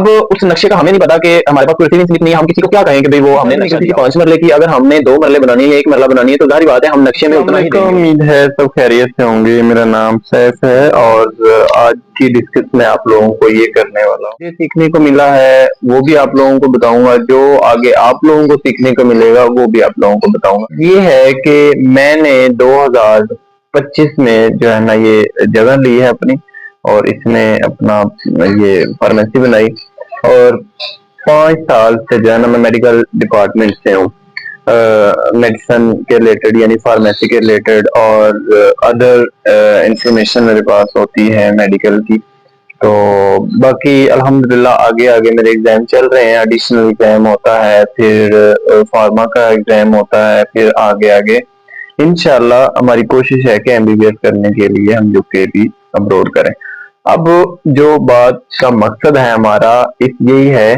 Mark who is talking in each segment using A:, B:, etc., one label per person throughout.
A: अब उस नक्शे का हमें नहीं पता कि हमारे पास कोई रिसीविंग स्लिप नहीं है, हम किसी को क्या कहें कि भाई वो हमने नक्शा दिया 5 मरले की, अगर हमने 2 मरले बनानी है या 1 मरला बनानी है तो जाहिर बात है हम नक्शे में उतना ही देंगे।
B: उम्मीद है सब खैरियत से होंगे। मेरा नाम सैफ है और आज की डिस्कस में आप लोगों को ये करने वाला हूँ, ये सीखने को मिला है वो भी आप लोगों को बताऊंगा, जो आगे आप लोगों को सीखने को मिलेगा वो भी आप लोगों को बताऊंगा। ये है कि मैंने 2025 में जो है ना ये जगह ली है अपनी, और इसमें अपना ये फार्मेसी बनाई, और 5 साल से जो है ना मैं मेडिकल डिपार्टमेंट से हूँ, मेडिसिन के रिलेटेड यानी फार्मेसी के रिलेटेड, और अदर इंफॉर्मेशन मेरे पास होती है मेडिकल की। तो बाकी अल्हम्दुलिल्लाह आगे आगे मेरे एग्जाम चल रहे हैं, एडिशनल एग्जाम होता है, फिर फार्मा का एग्जाम होता है, फिर आगे आगे इंशाल्लाह हमारी कोशिश है कि एमबीबीएस करने के लिए हम यूके भी अब्रोड करें। अब जो बात का मकसद है हमारा इस यही है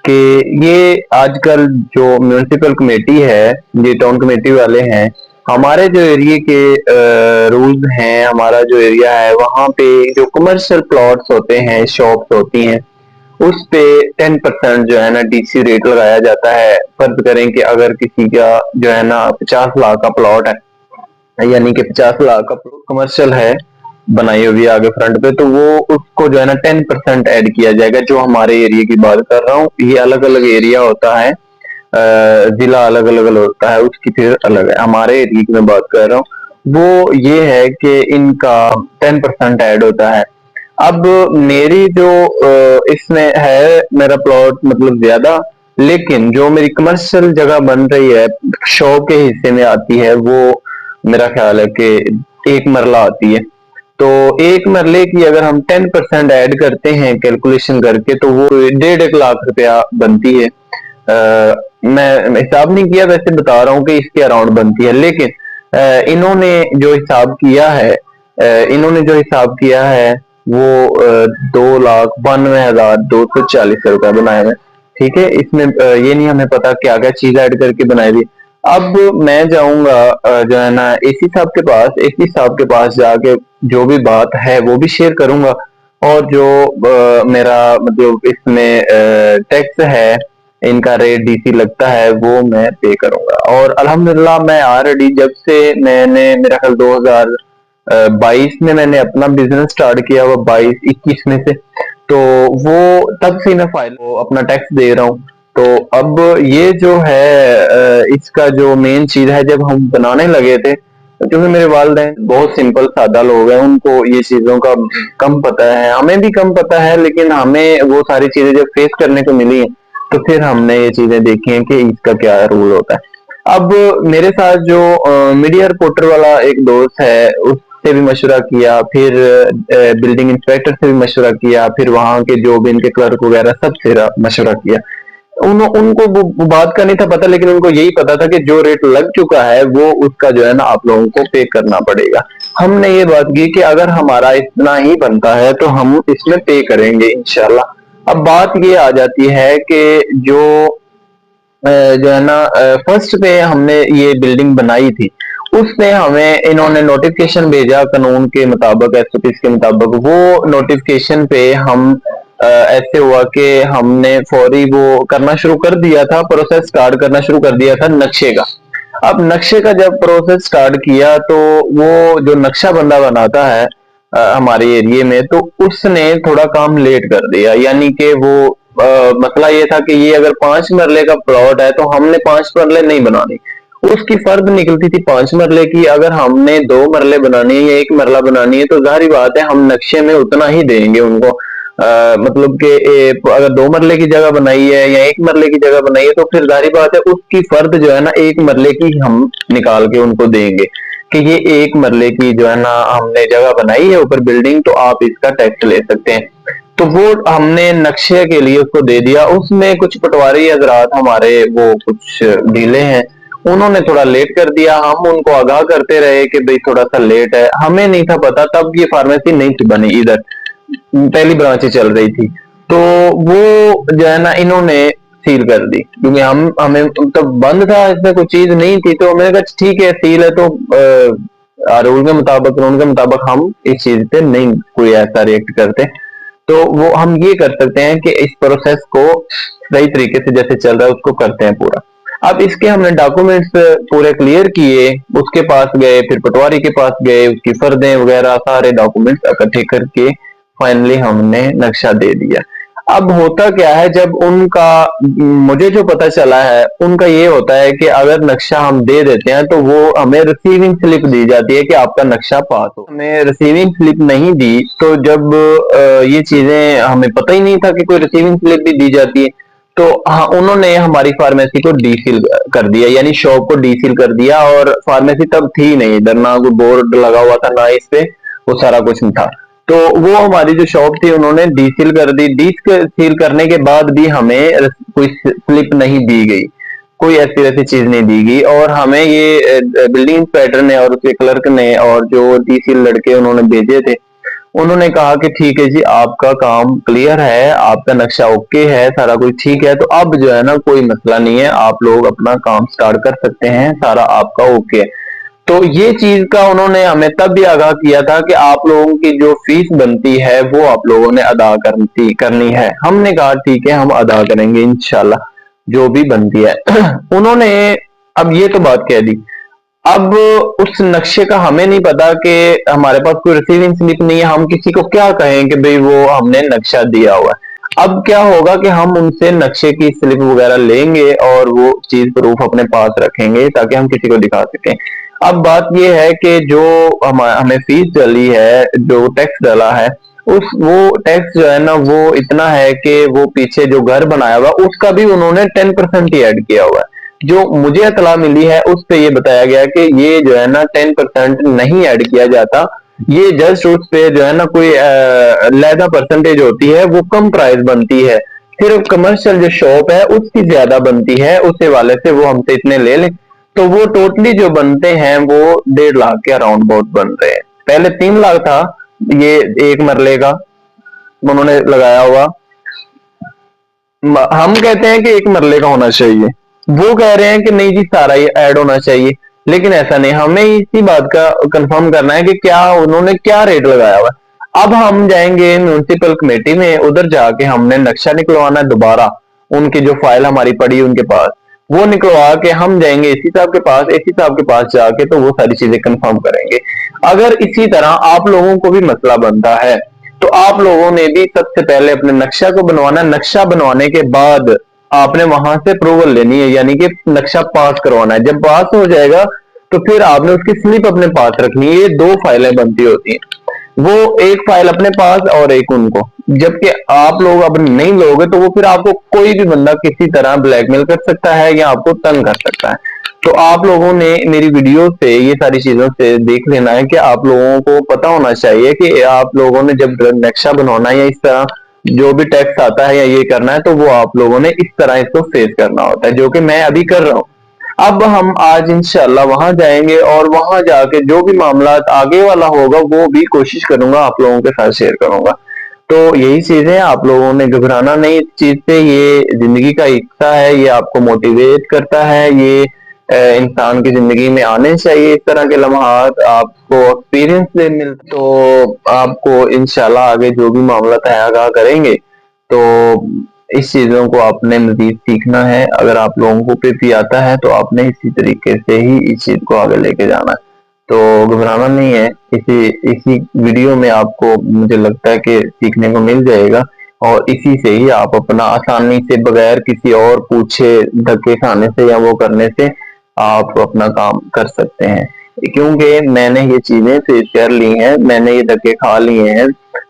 B: कि ये आजकल जो म्यूनिसिपल कमेटी है, ये टाउन कमेटी वाले हैं, हमारे जो एरिया के रूल्स हैं, हमारा जो एरिया है वहाँ पे जो कमर्शियल प्लॉट्स होते हैं, शॉप्स होती हैं, उस पे 10% जो है ना डीसी रेट लगाया जाता है। फर्ज करें कि अगर किसी का जो है ना 50 लाख का प्लॉट है, यानी कि 50 लाख का कमर्शियल है बनाई हुई आगे फ्रंट पे, तो वो उसको जो है ना 10% ऐड किया जाएगा। जो हमारे एरिया की बात कर रहा हूँ, ये अलग अलग एरिया होता है, जिला अलग अलग होता है, उसकी फिर अलग है। हमारे एरिया की मैं बात कर रहा हूँ, वो ये है कि इनका 10% ऐड होता है। अब मेरी जो इसमें है मेरा प्लॉट मतलब ज्यादा, लेकिन जो मेरी कमर्शियल जगह बन रही है शो के हिस्से में आती है, वो मेरा ख्याल है कि 1 मरला आती है। तो 1 मरले की अगर हम 10% ऐड करते हैं कैलकुलेशन करके, तो वो 1.5 लाख रुपया बनती है। मैं हिसाब नहीं किया, वैसे बता रहा हूँ कि इसके अराउंड बनती है। लेकिन इन्होंने जो हिसाब किया है, वो 2,92,240 रुपया बनाया है। ठीक है, इसमें ये नहीं हमें पता क्या क्या चीज ऐड करके बनाई हुई। अब मैं जाऊंगा जो है ना एसी साहब के पास जाके जो भी बात है वो भी शेयर करूंगा, और जो मेरा मतलब इसमें टैक्स है, इनका रेट डीसी लगता है, वो मैं पे करूंगा। और अल्हम्दुलिल्लाह मैं ऑलरेडी जब से मैंने मेरा ख्याल 2022 में मैंने अपना बिजनेस स्टार्ट किया हुआ, 22-21 में से, तो वो तब से मैं फाइल को अपना टैक्स दे रहा हूँ। तो अब ये जो है इसका जो मेन चीज है, जब हम बनाने लगे थे, क्योंकि मेरे वालिदैन बहुत सिंपल सादा लोग हैं, उनको ये चीजों का कम पता है, हमें भी कम पता है, लेकिन हमें वो सारी चीजें जब फेस करने को मिली हैं तो फिर हमने ये चीजें देखी हैं कि इसका क्या रूल होता है। अब मेरे साथ जो मीडिया रिपोर्टर वाला एक दोस्त है, उससे भी मशवरा किया, फिर बिल्डिंग इंस्पेक्टर से भी मशवरा किया, फिर वहां के जो भी इनके क्लर्क वगैरह सबसे मशवरा किया। उनको वो बात का नहीं था पता, लेकिन उनको यही पता था कि जो रेट लग चुका है वो उसका जो है ना आप लोगों को पे करना पड़ेगा। हमने ये बात की कि अगर हमारा इतना ही बनता है तो हम इसमें पे करेंगे इंशाल्लाह। अब बात ये आ जाती है कि जो जो है ना फर्स्ट पे हमने ये बिल्डिंग बनाई थी, उसमें हमें इन्होंने नोटिफिकेशन भेजा कानून के मुताबिक, एसओपीस के मुताबिक। वो नोटिफिकेशन पे हम ऐसे हुआ कि हमने फौरी वो करना शुरू कर दिया था, प्रोसेस स्टार्ट करना शुरू कर दिया था नक्शे का। अब नक्शे का जब प्रोसेस स्टार्ट किया तो वो जो नक्शा बंदा बनाता है हमारे एरिया में, तो उसने थोड़ा काम लेट कर दिया। यानी कि वो मसला ये था कि ये अगर 5 मरले का प्लॉट है तो हमने 5 मरले नहीं बनानी, उसकी फर्द निकलती थी 5 मरले की। अगर हमने 2 मरले बनानी है या 1 मरला बनानी है तो जाहिर बात है हम नक्शे में उतना ही देंगे उनको। मतलब कि अगर 2 मरले की जगह बनाई है या 1 मरले की जगह बनाई है तो फिर जाहिर बात है उसकी फर्द जो है ना 1 मरले की हम निकाल के उनको देंगे कि ये 1 मरले की जो है ना हमने जगह बनाई है ऊपर बिल्डिंग, तो आप इसका टैक्स ले सकते हैं। तो वो हमने नक्शे के लिए उसको दे दिया। उसमें कुछ पटवारी हजरात हमारे वो कुछ ढीले हैं, उन्होंने थोड़ा लेट कर दिया। हम उनको आगाह करते रहे कि भाई थोड़ा सा लेट है, हमें नहीं था पता, तब ये फार्मेसी नहीं थी बनी, इधर पहली ब्रांच चल रही थी। तो वो जो है ना इन्होंने सील कर दी, क्योंकि हमें तब बंद था, इसमें कोई चीज नहीं थी। तो मैंने कहा ठीक है सील है तो रूल के मुताबिक, कानून के मुताबिक हम इस चीज पे नहीं कोई ऐसा रिएक्ट करते। तो वो हम ये कर सकते हैं कि इस प्रोसेस को सही तरीके से जैसे चल रहा है उसको करते हैं पूरा। अब इसके हमने डॉक्यूमेंट्स पूरे क्लियर किए, उसके पास गए, फिर पटवारी के पास गए, उसकी फर्दें वगैरह सारे डॉक्यूमेंट्स इकट्ठे करके फाइनली हमने नक्शा दे दिया। अब होता क्या है, जब उनका मुझे जो पता चला है उनका ये होता है कि अगर नक्शा हम दे देते हैं तो वो हमें रिसीविंग स्लिप दी जाती है कि आपका नक्शा पास हो। हमें रिसीविंग स्लिप नहीं दी, तो जब ये चीजें हमें पता ही नहीं था कि कोई रिसीविंग स्लिप भी दी जाती है, तो हाँ उन्होंने हमारी फार्मेसी को डीसील कर दिया, यानी शॉप को डीसील कर दिया। और फार्मेसी तब थी नहीं इधर, ना कोई बोर्ड लगा हुआ था ना इस पे वो सारा कुछ नहीं था। तो वो हमारी जो शॉप थी उन्होंने डीसील कर दी। डीसील करने के बाद भी हमें कोई स्लिप नहीं दी गई, कोई ऐसी वैसी चीज नहीं दी गई। और हमें ये बिल्डिंग इंस्पेक्टर ने और उसके क्लर्क ने और जो डीसील लड़के उन्होंने भेजे थे, उन्होंने कहा कि ठीक है जी, आपका काम क्लियर है, आपका नक्शा ओके है, सारा कुछ ठीक है, तो अब जो है ना कोई मसला नहीं है, आप लोग अपना काम स्टार्ट कर सकते हैं, सारा आपका ओके है। तो ये चीज का उन्होंने हमें तब भी आगाह किया था कि आप लोगों की जो फीस बनती है वो आप लोगों ने अदा करनी है। हमने कहा ठीक है, हम अदा करेंगे इंशाल्लाह जो भी बनती है। उन्होंने अब ये तो बात कह दी। अब उस नक्शे का हमें नहीं पता कि हमारे पास कोई रिसीविंग स्लिप नहीं है, हम किसी को क्या कहें कि भाई वो हमने नक्शा दिया हुआ है। अब क्या होगा कि हम उनसे नक्शे की स्लिप वगैरह लेंगे और वो चीज प्रूफ अपने पास रखेंगे ताकि हम किसी को दिखा सकें। अब बात ये है कि जो हमें फीस डली है, जो टैक्स डला है, उस वो टैक्स जो है ना वो इतना है कि वो पीछे जो घर बनाया हुआ उसका भी उन्होंने 10% ही ऐड किया हुआ है। जो मुझे इत्तला मिली है उस पे ये बताया गया कि ये जो है ना 10% नहीं ऐड किया जाता, ये जस्ट उस पे जो है ना कोई लैदा परसेंटेज होती है, वो कम प्राइस बनती है। सिर्फ कमर्शियल जो शॉप है उसकी ज्यादा बनती है, उस वाले से वो हमसे इतने ले लें, तो वो टोटली जो बनते हैं वो 1.5 लाख के अराउंड बहुत बन रहे हैं। पहले 3 लाख था ये एक मरले का उन्होंने लगाया हुआ। हम कहते हैं कि एक मरले का होना चाहिए, वो कह रहे हैं कि नहीं जी सारा ये ऐड होना चाहिए, लेकिन ऐसा नहीं। हमें इसी बात का कंफर्म करना है कि क्या उन्होंने क्या रेट लगाया हुआ है। अब हम जाएंगे म्यूनिसिपल कमेटी में, उधर जाके हमने नक्शा निकलवाना है दोबारा, उनकी जो फाइल हमारी पड़ी उनके पास, वो निकलवा के हम जाएंगे एसी साहब के पास। एसी साहब के पास जाके तो वो सारी चीजें कंफर्म करेंगे। अगर इसी तरह आप लोगों को भी मसला बनता है तो आप लोगों ने भी सबसे पहले अपने नक्शा को बनवाना। नक्शा बनवाने के बाद आपने वहां से अप्रूवल लेनी है, यानी कि नक्शा पास करवाना है। जब पास हो जाएगा तो फिर आपने उसकी स्लिप अपने पास रखनी है। ये 2 फाइलें बनती होती हैं, वो एक फाइल अपने पास और एक उनको। जबकि आप लोग अब नहीं लोगे तो वो फिर आपको कोई भी बंदा किसी तरह ब्लैकमेल कर सकता है या आपको तंग कर सकता है। तो आप लोगों ने मेरी वीडियो से ये सारी चीजों से देख लेना है कि आप लोगों को पता होना चाहिए कि आप लोगों ने जब नक्शा बनवाना है या इस तरह जो भी टैक्स आता है या ये करना है, तो वो आप लोगों ने इस तरह इसको फेस करना होता है, जो कि मैं अभी कर रहा हूँ। अब हम आज इंशाल्लाह वहां जाएंगे और वहां जाके जो भी मामला आगे वाला होगा वो भी कोशिश करूंगा आप लोगों के साथ शेयर करूंगा। तो यही चीजें, आप लोगों ने घबराना नहीं इस चीज से, ये जिंदगी का हिस्सा है, ये आपको मोटिवेट करता है, ये इंसान की जिंदगी में आने चाहिए इस तरह के लम्हात, आपको एक्सपीरियंस से मिल, तो आपको इंशाल्लाह आगे जो भी मामला है आगाह करेंगे। तो इस चीजों को आपने मजीद सीखना है। अगर आप लोगों को भी आता है तो आपने इसी तरीके से ही इस चीज को आगे लेके जाना है, तो घबराना नहीं है। इसी वीडियो में आपको मुझे लगता है कि सीखने को मिल जाएगा और इसी से ही आप अपना आसानी से बगैर किसी और पूछे धक्के खाने से या वो करने से आप अपना काम कर सकते हैं। क्योंकि मैंने ये चीजें फेस कर ली हैं, मैंने ये धक्के खा लिए हैं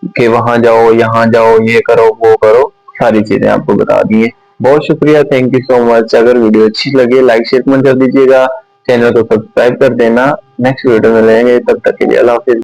B: कि वहां जाओ यहाँ जाओ ये करो वो करो, सारी चीजें आपको बता दी है। बहुत शुक्रिया, थैंक यू सो मच। अगर वीडियो अच्छी लगे लाइक शेयर कमेंट कर दीजिएगा, चैनल को सब्सक्राइब कर देना। नेक्स्ट वीडियो में मिलेंगे, तब तक के लिए अल्लाह हाफिज।